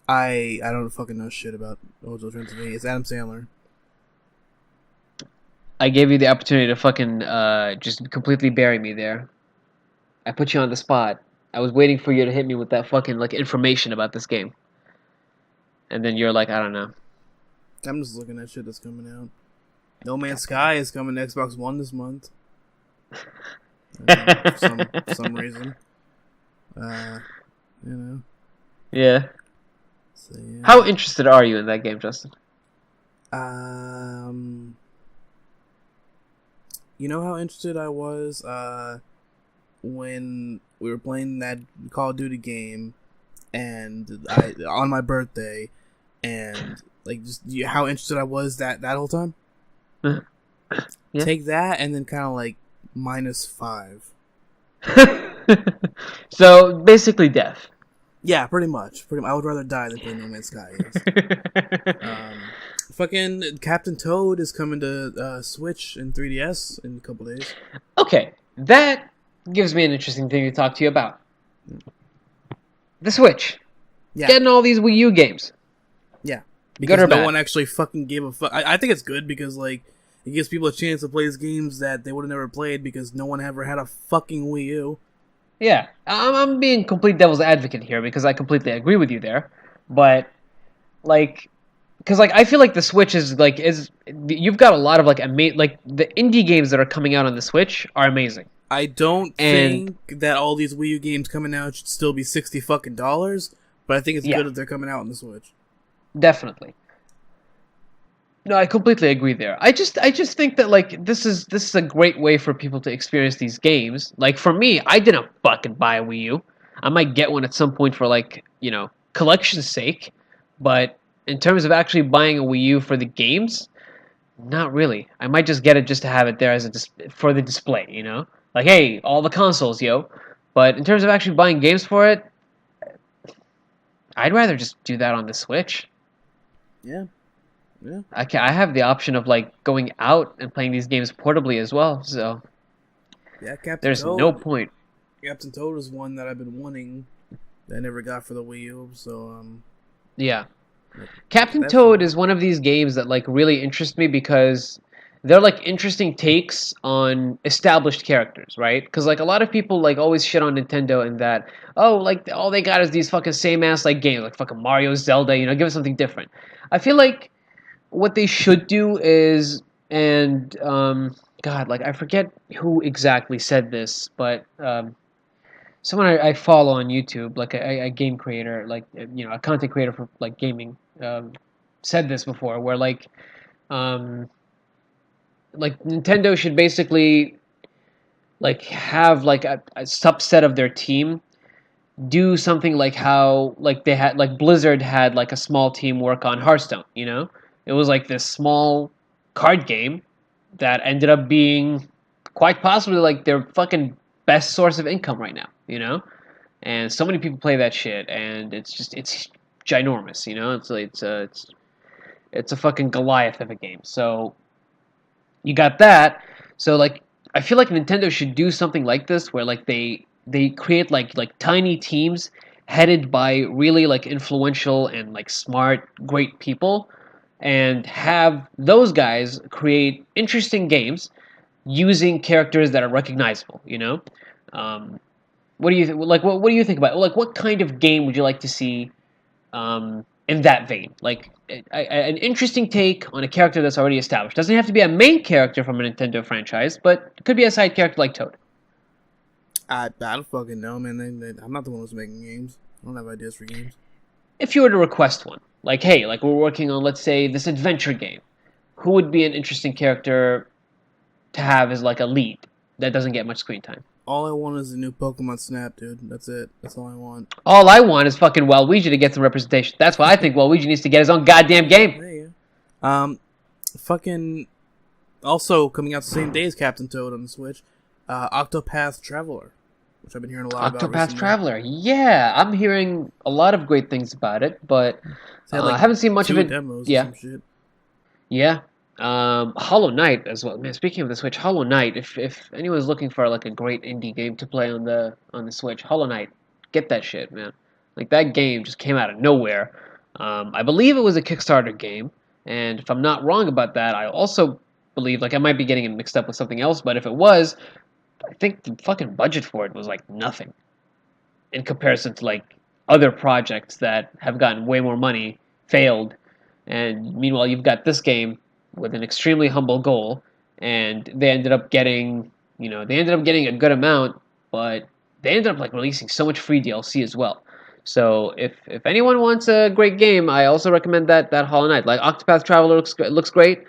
I don't fucking know shit about Hotel Transylvania. It's Adam Sandler. I gave you the opportunity to fucking just completely bury me there. I put you on the spot. I was waiting for you to hit me with that fucking like information about this game, and then you're like, I don't know. I'm just looking at shit that's coming out. No Man's Sky is coming to Xbox One this month. For some reason. Uh, you know. Yeah. So, yeah. How interested are you in that game, Justin? You know how interested I was when we were playing that Call of Duty game, and on my birthday, and like just how interested I was that whole time. Yeah. Take that and then kind of like -5. So basically, death. Yeah, pretty much. I would rather die than play No Man's Sky. Yes. Fucking Captain Toad is coming to Switch and 3DS in a couple days. Okay, that gives me an interesting thing to talk to you about. The Switch. Yeah. Getting all these Wii U games. Yeah. Good Because or no bad? one actually fucking gave a fuck. I think it's good because, like, it gives people a chance to play these games that they would have never played because no one ever had a fucking Wii U. Yeah, I'm being complete devil's advocate here because I completely agree with you there, but like, because like I feel like the Switch is you've got a lot of like like the indie games that are coming out on the Switch are amazing. I don't And think that all these Wii U games coming out should still be $60 fucking, but I think it's yeah, good that they're coming out on the Switch. definitely. No, I completely agree there. I just think that like this is a great way for people to experience these games. Like for me, I didn't fucking buy a Wii U. I might get one at some point for like, collection's sake, but in terms of actually buying a Wii U for the games, not really. I might just get it just to have it there as for the display. Like, hey, all the consoles, yo. But in terms of actually buying games for it, I'd rather just do that on the Switch. Yeah. Yeah. I have the option of like going out and playing these games portably as well, so Yeah, Captain there's Toad. no point. Captain Toad is one that I've been wanting that I never got for the Wii U, so Yeah. like, Captain that's Toad is one of these games that like really interest me because they're like interesting takes on established characters, right? Because like a lot of people like always shit on Nintendo and that, oh, like all they got is these fucking same ass like games like fucking Mario, Zelda, give us something different. I feel like what they should do is, and God, like I forget who exactly said this, but someone I follow on YouTube, like a game creator, like a content creator for like gaming, said this before, where um, like Nintendo should basically like have like a subset of their team do something like how like they had like Blizzard had like a small team work on Hearthstone. It was like this small card game that ended up being quite possibly like their fucking best source of income right now. And so many people play that shit, and it's ginormous. It's a fucking Goliath of a game. So you got that. So like I feel like Nintendo should do something like this where like they create like tiny teams headed by really like influential and like smart great people and have those guys create interesting games using characters that are recognizable, you know? Um, what do you like what do you think about it? Like what kind of game would you like to see in that vein. Like an interesting take on a character that's already established. Doesn't have to be a main character from a Nintendo franchise, but it could be a side character like Toad. I don't fucking know, man. I'm not the one who's making games. I don't have ideas for games. If you were to request one, like, hey, like we're working on, let's say, this adventure game, who would be an interesting character to have as like a lead that doesn't get much screen time? All I want is a new Pokemon Snap, dude. That's it. That's all I want. All I want is fucking Waluigi to get some representation. That's why I think Waluigi needs to get his own goddamn game. There fucking. Also coming out the same day as Captain Toad on the Switch, Octopath Traveler, which I've been hearing a lot about. Octopath Traveler, yeah, I'm hearing a lot of great things about it, but I haven't seen much of it. Demos yeah, or some shit. yeah. Hollow Knight as well. Man, speaking of the Switch, Hollow Knight. If anyone's looking for like a great indie game to play on the Switch, Hollow Knight, get that shit, man. Like that game just came out of nowhere. I believe it was a Kickstarter game, and if I'm not wrong about that, I also believe like I might be getting it mixed up with something else. But if it was, I think the fucking budget for it was like nothing in comparison to like other projects that have gotten way more money, failed, and meanwhile you've got this game with an extremely humble goal, and they ended up getting, a good amount, but they ended up like releasing so much free DLC as well. So if anyone wants a great game, I also recommend that Hollow Knight. Like Octopath Traveler looks great,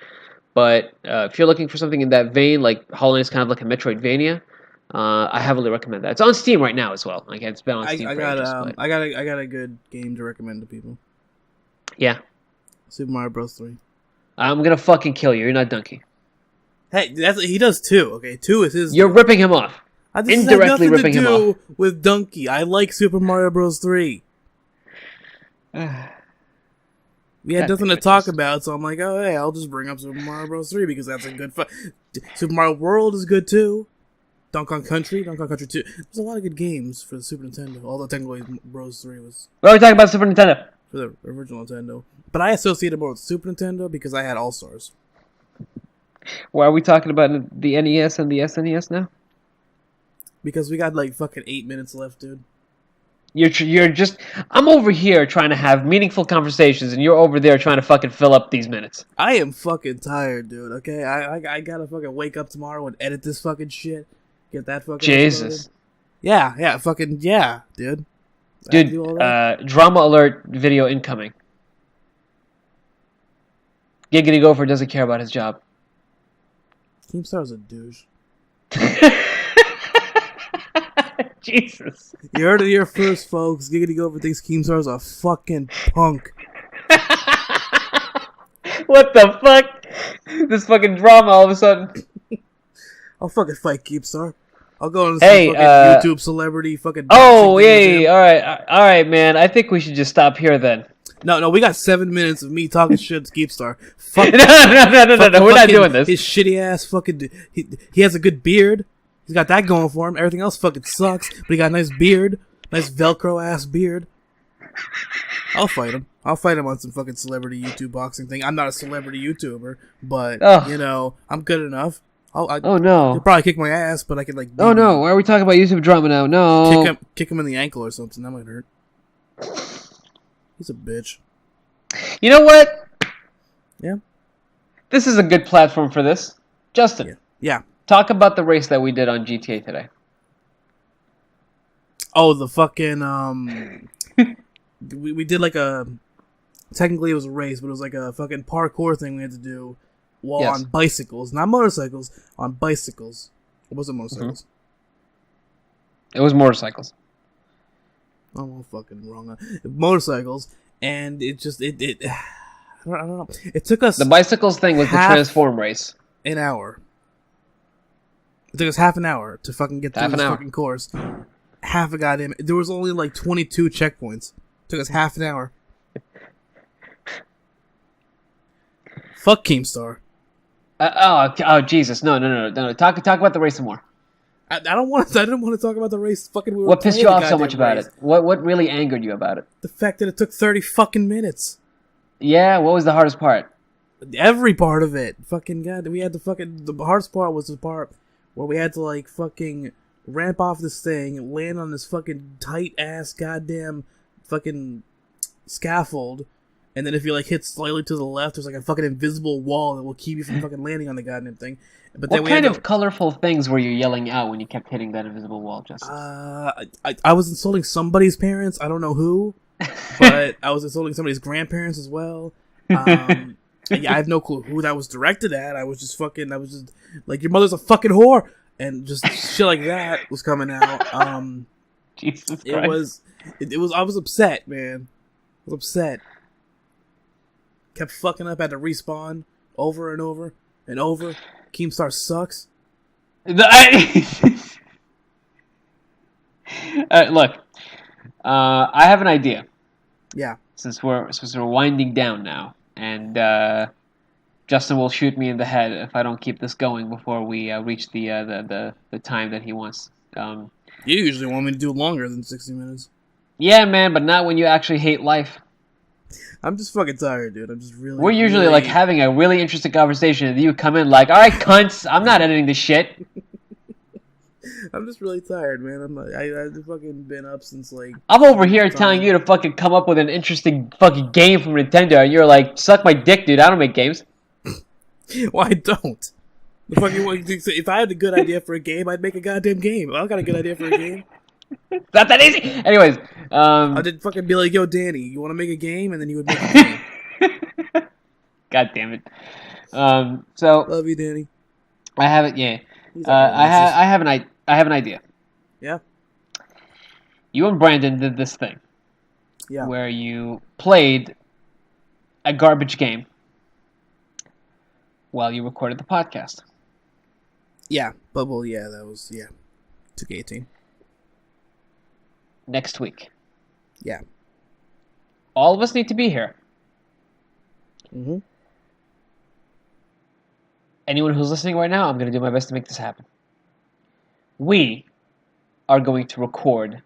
but if you're looking for something in that vein, like Hollow Knight is kind of like a Metroidvania, I heavily recommend that. It's on Steam right now as well. Like it's been on Steam I for got ages, I got a good game to recommend to people. Yeah. Super Mario Bros. 3. I'm gonna fucking kill you. You're not Donkey. Hey, he does 2. Okay, 2 is his. You're ripping him off. Indirectly ripping him off. With Donkey, I like Super Mario Bros. 3. We had nothing to talk about, so I'm like, oh hey, I'll just bring up Super Mario Bros. 3 because that's a good fun. Super Mario World is good too. Donkey Kong Country 2. There's a lot of good games for the Super Nintendo. Although technically Bros. 3 was. We're already talking about Super Nintendo. For the original Nintendo. But I associated more with Super Nintendo because I had All-Stars. Well, are we talking about the NES and the SNES now? Because we got like fucking 8 minutes left, dude. You're just... I'm over here trying to have meaningful conversations, and you're over there trying to fucking fill up these minutes. I am fucking tired, dude, okay? I gotta fucking wake up tomorrow and edit this fucking shit. Get that fucking... Jesus. Yeah, fucking... Yeah, dude. Dude, drama alert video incoming. Giggity Gopher doesn't care about his job. Keemstar's a douche. Jesus. You heard it here first, folks. Giggity Gopher thinks Keemstar's a fucking punk. What the fuck? This fucking drama all of a sudden. I'll fucking fight Keemstar. I'll go on some fucking YouTube celebrity fucking... Oh, yeah. All right, man. I think we should just stop here then. No, we got 7 minutes of me talking shit to Keemstar. Fuck. No, we're not doing this. His shitty ass fucking... He has a good beard. He's got that going for him. Everything else fucking sucks. But he got a nice beard. Nice Velcro ass beard. I'll fight him. I'll fight him on some fucking celebrity YouTube boxing thing. I'm not a celebrity YouTuber, but, I'm good enough. Oh no! He'll probably kick my ass, but I could like. Oh no! Why are we talking about YouTube drama now? No. Kick him in the ankle or something. That might hurt. He's a bitch. You know what? Yeah. This is a good platform for this, Justin. Yeah. Talk about the race that we did on GTA today. Oh, the fucking we did like a. Technically, it was a race, but it was like a fucking parkour thing we had to do. While on bicycles, not motorcycles, on bicycles. It wasn't motorcycles. Mm-hmm. It was motorcycles. I'm all fucking wrong. Motorcycles, and it just I don't know. It took us the bicycles thing was the transform race. An hour. It took us half an hour to fucking get through this fucking course. Half a goddamn. There was only like 22 checkpoints. It took us half an hour. Fuck Keemstar. Oh, Jesus! No! Talk about the race some more. I don't want. I didn't want to talk about the race. Fucking, we were What pissed playing you the off so much goddamn about race. it? What really angered you about it? The fact that it took 30 fucking minutes. Yeah, what was the hardest part? Every part of it. Fucking god, we had the hardest part was the part where we had to like fucking ramp off this thing, land on this fucking tight ass goddamn fucking scaffold, and then if you like hit slightly to the left, there's like a fucking invisible wall that will keep you from fucking landing on the goddamn thing. But then What we kind had of colorful things were you yelling out when you kept hitting that invisible wall, Justin? I was insulting somebody's parents. I don't know who, but I was insulting somebody's grandparents as well. Yeah, I have no clue who that was directed at. I was just like, your mother's a fucking whore, and just shit like that was coming out. Jesus Christ. It was. I was upset, man. I was upset. Kept fucking up. Had to respawn over and over and over. Keemstar sucks. Look, I have an idea. Yeah. Since we're winding down now, and Justin will shoot me in the head if I don't keep this going before we reach the time that he wants. You usually want me to do longer than 60 minutes. Yeah, man, but not when you actually hate life. I'm just fucking tired, dude. I'm just really. We're usually like having a really interesting conversation, and you come in like, "All right, cunts, I'm not editing this shit." I'm just really tired, man. I've fucking been up since like. I'm over here telling you to fucking come up with an interesting fucking game from Nintendo, and you're like, "Suck my dick, dude. I don't make games." Well, I don't. The fucking if I had a good idea for a game, I'd make a goddamn game. I got a good idea for a game. It's not that easy. Anyways, I did fucking be like, "Yo, Danny, you want to make a game?" And then you would make a game. God damn it. So love you, Danny. I have it. Yeah. I have an idea. Yeah. You and Brandon did this thing. Yeah. Where you played a garbage game while you recorded the podcast. Yeah. But well, yeah, that was 2K18. Next week. Yeah. All of us need to be here. Mm-hmm. Anyone who's listening right now, I'm going to do my best to make this happen. We are going to record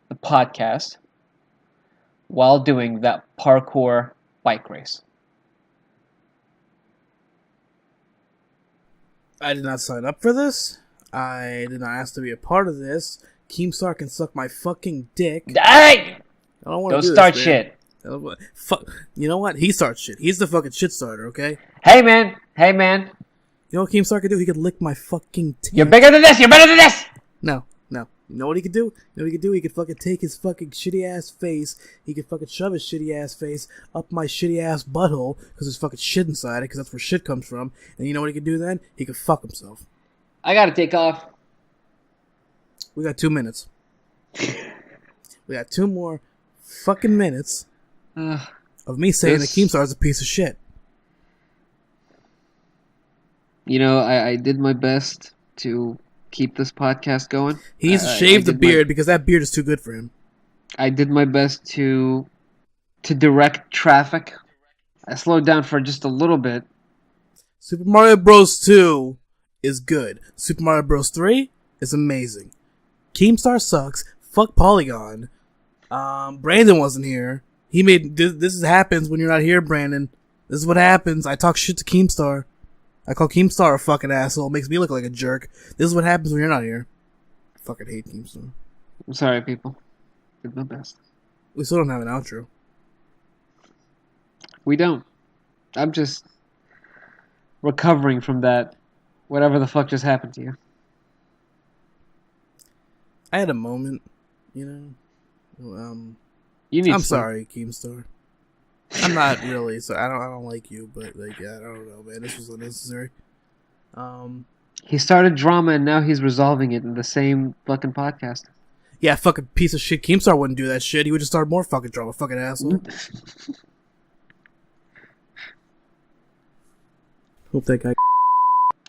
the podcast while doing that parkour bike race. I did not sign up for this. I did not ask to be a part of this. Keemstar can suck my fucking dick. Hey! I don't want to start shit. Fuck. You know what? He starts shit. He's the fucking shit starter, okay? Hey, man. You know what Keemstar could do? He could lick my fucking teeth. You're bigger than this. You're better than this. No. You know what he could do? He could fucking take his fucking shitty ass face. He could fucking shove his shitty ass face up my shitty ass butthole because there's fucking shit inside it because that's where shit comes from. And you know what he could do then? He could fuck himself. I gotta take off. We got 2 minutes. We got 2 more fucking minutes of me saying that Keemstar is a piece of shit. You know, I did my best to keep this podcast going. He's shaved the beard because that beard is too good for him. I did my best to direct traffic. I slowed down for just a little bit. Super Mario Bros. 2 is good. Super Mario Bros. 3 is amazing. Keemstar sucks. Fuck Polygon. Brandon wasn't here. He made this happens when you're not here, Brandon. This is what happens. I talk shit to Keemstar. I call Keemstar a fucking asshole. It makes me look like a jerk. This is what happens when you're not here. I fucking hate Keemstar. I'm sorry, people. Did my best. We still don't have an outro. We don't. I'm just recovering from that. Whatever the fuck just happened to you. I had a moment, you know. I'm sorry, Keemstar. I'm not really. So I don't like you, but like, yeah, I don't know, man. This was unnecessary. He started drama and now he's resolving it in the same fucking podcast. Yeah, fucking piece of shit. Keemstar wouldn't do that shit. He would just start more fucking drama. Fucking asshole. Hope that guy.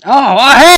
Oh, hey!